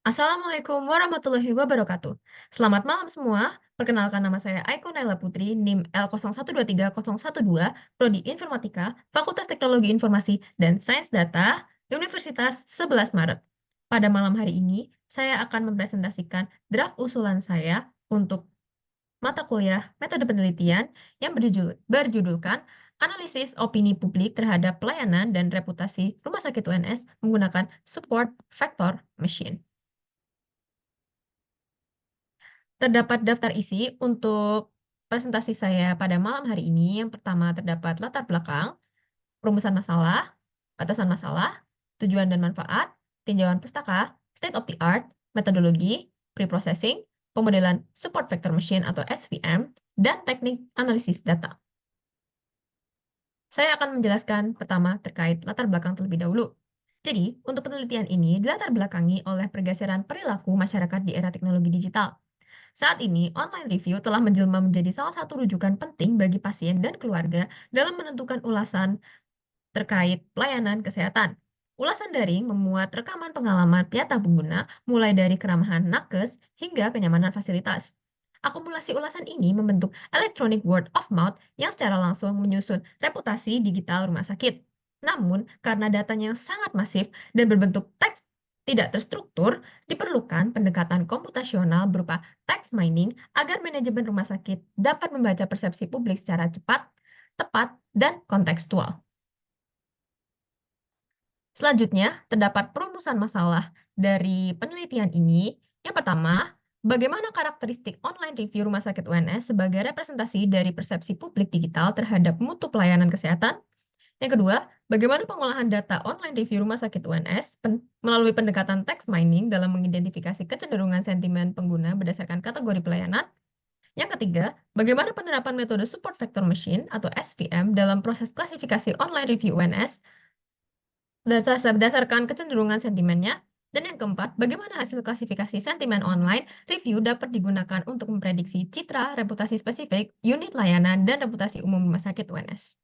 Assalamualaikum warahmatullahi wabarakatuh. Selamat malam semua. Perkenalkan nama saya Aiko Naila Putri, NIM L01230112, Prodi Informatika, Fakultas Teknologi Informasi dan Sains Data, Universitas 11 Maret. Pada malam hari ini, saya akan mempresentasikan draft usulan saya untuk mata kuliah metode penelitian yang berjudulkan Analisis Opini Publik terhadap Pelayanan dan Reputasi Rumah Sakit UNS menggunakan Support Vector Machine. Terdapat daftar isi untuk presentasi saya pada malam hari ini. Yang pertama terdapat latar belakang, perumusan masalah, batasan masalah, tujuan dan manfaat, tinjauan pustaka, state of the art, metodologi, pre-processing, pemodelan support vector machine atau SVM, dan teknik analisis data. Saya akan menjelaskan pertama terkait latar belakang terlebih dahulu. Jadi, untuk penelitian ini dilatar belakangi oleh pergeseran perilaku masyarakat di era teknologi digital. Saat ini, online review telah menjelma menjadi salah satu rujukan penting bagi pasien dan keluarga dalam menentukan ulasan terkait pelayanan kesehatan. Ulasan daring memuat rekaman pengalaman nyata pengguna, mulai dari keramahan nakes hingga kenyamanan fasilitas. Akumulasi ulasan ini membentuk electronic word of mouth yang secara langsung menyusun reputasi digital rumah sakit. Namun, karena datanya yang sangat masif dan berbentuk teks tidak terstruktur, diperlukan pendekatan komputasional berupa text mining agar manajemen rumah sakit dapat membaca persepsi publik secara cepat, tepat, dan kontekstual. Selanjutnya, terdapat perumusan masalah dari penelitian ini. Yang pertama, bagaimana karakteristik online review rumah sakit UNS sebagai representasi dari persepsi publik digital terhadap mutu pelayanan kesehatan? Yang kedua, bagaimana pengolahan data online review rumah sakit UNS melalui pendekatan text mining dalam mengidentifikasi kecenderungan sentimen pengguna berdasarkan kategori pelayanan? Yang ketiga, bagaimana penerapan metode support vector machine atau SVM dalam proses klasifikasi online review UNS berdasarkan kecenderungan sentimennya? Dan yang keempat, bagaimana hasil klasifikasi sentimen online review dapat digunakan untuk memprediksi citra, reputasi spesifik, unit layanan, dan reputasi umum rumah sakit UNS?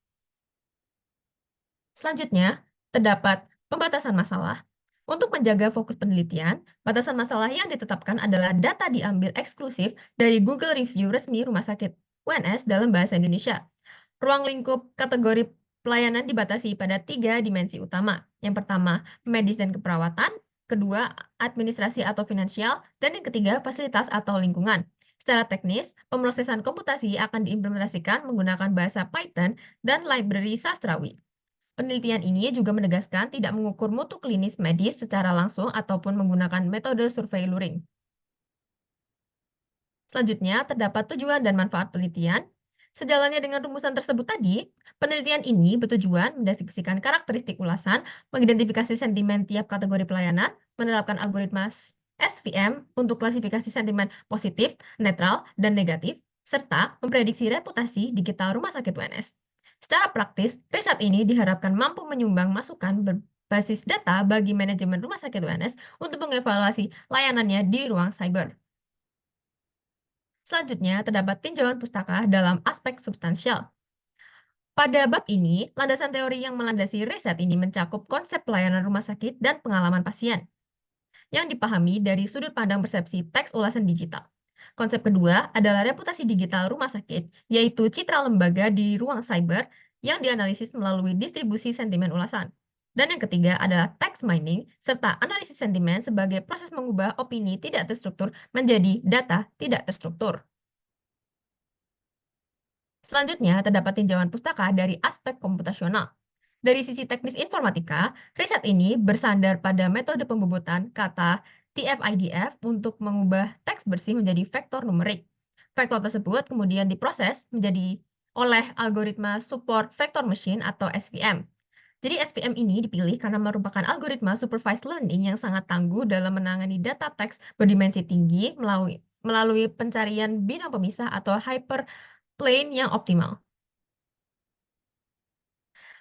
Selanjutnya, terdapat pembatasan masalah. Untuk menjaga fokus penelitian, batasan masalah yang ditetapkan adalah data diambil eksklusif dari Google Review resmi rumah sakit UNS dalam bahasa Indonesia. Ruang lingkup kategori pelayanan dibatasi pada 3 dimensi utama. Yang pertama, medis dan keperawatan, kedua, administrasi atau finansial, dan yang ketiga, fasilitas atau lingkungan. Secara teknis, pemrosesan komputasi akan diimplementasikan menggunakan bahasa Python dan library sastrawi. Penelitian ini juga menegaskan tidak mengukur mutu klinis medis secara langsung ataupun menggunakan metode survei luring. Selanjutnya, terdapat tujuan dan manfaat penelitian. Sejalannya dengan rumusan tersebut tadi, penelitian ini bertujuan mendeskripsikan karakteristik ulasan, mengidentifikasi sentimen tiap kategori pelayanan, menerapkan algoritma SVM untuk klasifikasi sentimen positif, netral, dan negatif, serta memprediksi reputasi digital rumah sakit UNS. Secara praktis, riset ini diharapkan mampu menyumbang masukan berbasis data bagi manajemen rumah sakit UNS untuk mengevaluasi layanannya di ruang cyber. Selanjutnya, terdapat tinjauan pustaka dalam aspek substansial. Pada bab ini, landasan teori yang melandasi riset ini mencakup konsep pelayanan rumah sakit dan pengalaman pasien, yang dipahami dari sudut pandang persepsi teks ulasan digital. Konsep kedua adalah reputasi digital rumah sakit, yaitu citra lembaga di ruang cyber yang dianalisis melalui distribusi sentimen ulasan. Dan yang ketiga adalah text mining, serta analisis sentimen sebagai proses mengubah opini tidak terstruktur menjadi data tidak terstruktur. Selanjutnya, terdapat tinjauan pustaka dari aspek komputasional. Dari sisi teknis informatika, riset ini bersandar pada metode pembobotan kata TF-IDF untuk mengubah teks bersih menjadi vektor numerik. Vektor tersebut kemudian diproses menjadi oleh algoritma support vector machine atau SVM. Jadi SVM ini dipilih karena merupakan algoritma supervised learning yang sangat tangguh dalam menangani data teks berdimensi tinggi melalui pencarian bintang pemisah atau hyperplane yang optimal.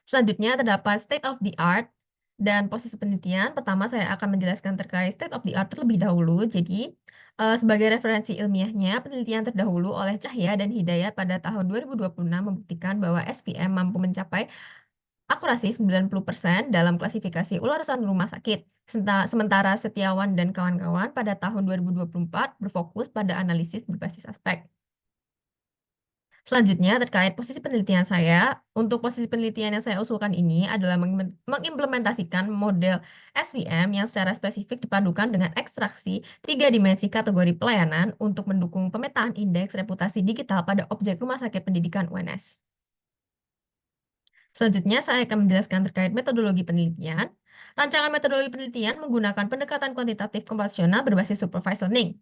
Selanjutnya terdapat state of the art dan posisi penelitian. Pertama saya akan menjelaskan terkait state of the art terlebih dahulu. Jadi, sebagai referensi ilmiahnya, penelitian terdahulu oleh Cahya dan Hidayat pada tahun 2026 membuktikan bahwa SVM mampu mencapai akurasi 90% dalam klasifikasi ulasan rumah sakit. Sementara Setiawan dan kawan-kawan pada tahun 2024 berfokus pada analisis berbasis aspek. Selanjutnya, terkait posisi penelitian saya, untuk posisi penelitian yang saya usulkan ini adalah mengimplementasikan model SVM yang secara spesifik dipadukan dengan ekstraksi 3 dimensi kategori pelayanan untuk mendukung pemetaan indeks reputasi digital pada objek rumah sakit pendidikan UNS. Selanjutnya, saya akan menjelaskan terkait metodologi penelitian. Rancangan metodologi penelitian menggunakan pendekatan kuantitatif komputasional berbasis supervised learning.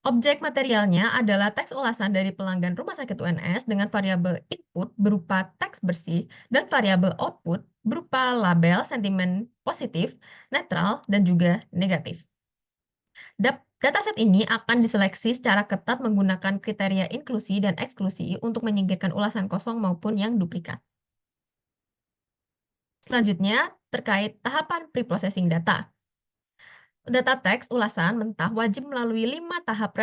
Objek materialnya adalah teks ulasan dari pelanggan rumah sakit UNS dengan variabel input berupa teks bersih dan variabel output berupa label, sentimen positif, netral, dan juga negatif. Dataset ini akan diseleksi secara ketat menggunakan kriteria inklusi dan eksklusi untuk menyingkirkan ulasan kosong maupun yang duplikat. Selanjutnya, terkait tahapan preprocessing data. Data teks ulasan mentah wajib melalui 5 tahap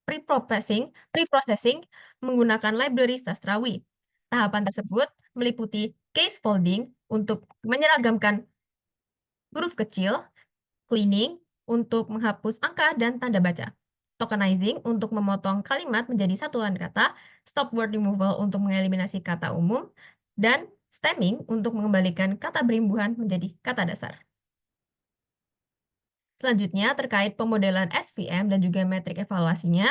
preprocessing menggunakan library sastrawi. Tahapan tersebut meliputi case folding untuk menyeragamkan huruf kecil, cleaning untuk menghapus angka dan tanda baca, tokenizing untuk memotong kalimat menjadi satuan kata, stop word removal untuk mengeliminasi kata umum, dan stemming untuk mengembalikan kata berimbuhan menjadi kata dasar. Selanjutnya, terkait pemodelan SVM dan juga metrik evaluasinya.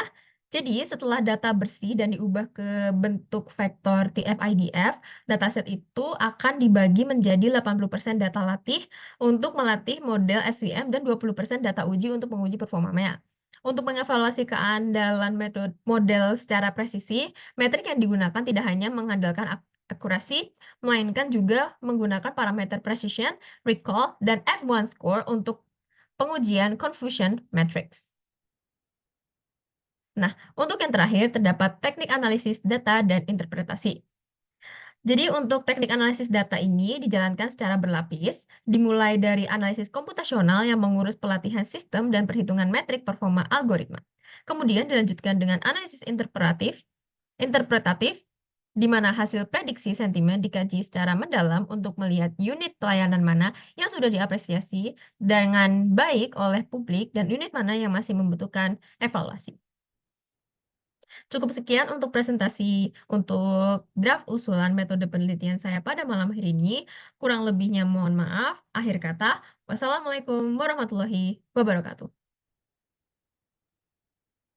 Jadi, setelah data bersih dan diubah ke bentuk vektor TF-IDF, dataset itu akan dibagi menjadi 80% data latih untuk melatih model SVM dan 20% data uji untuk menguji performanya. Untuk mengevaluasi keandalan model secara presisi, metrik yang digunakan tidak hanya mengandalkan akurasi, melainkan juga menggunakan parameter precision, recall, dan F1 score untuk pengujian confusion matrix. Nah, untuk yang terakhir terdapat teknik analisis data dan interpretasi. Jadi untuk teknik analisis data ini dijalankan secara berlapis, dimulai dari analisis komputasional yang mengurus pelatihan sistem dan perhitungan metrik performa algoritma. Kemudian dilanjutkan dengan analisis interpretatif, di mana hasil prediksi sentimen dikaji secara mendalam untuk melihat unit pelayanan mana yang sudah diapresiasi dengan baik oleh publik dan unit mana yang masih membutuhkan evaluasi. Cukup sekian untuk presentasi untuk draft usulan metode penelitian saya pada malam hari ini. Kurang lebihnya mohon maaf. Akhir kata, wassalamualaikum warahmatullahi wabarakatuh.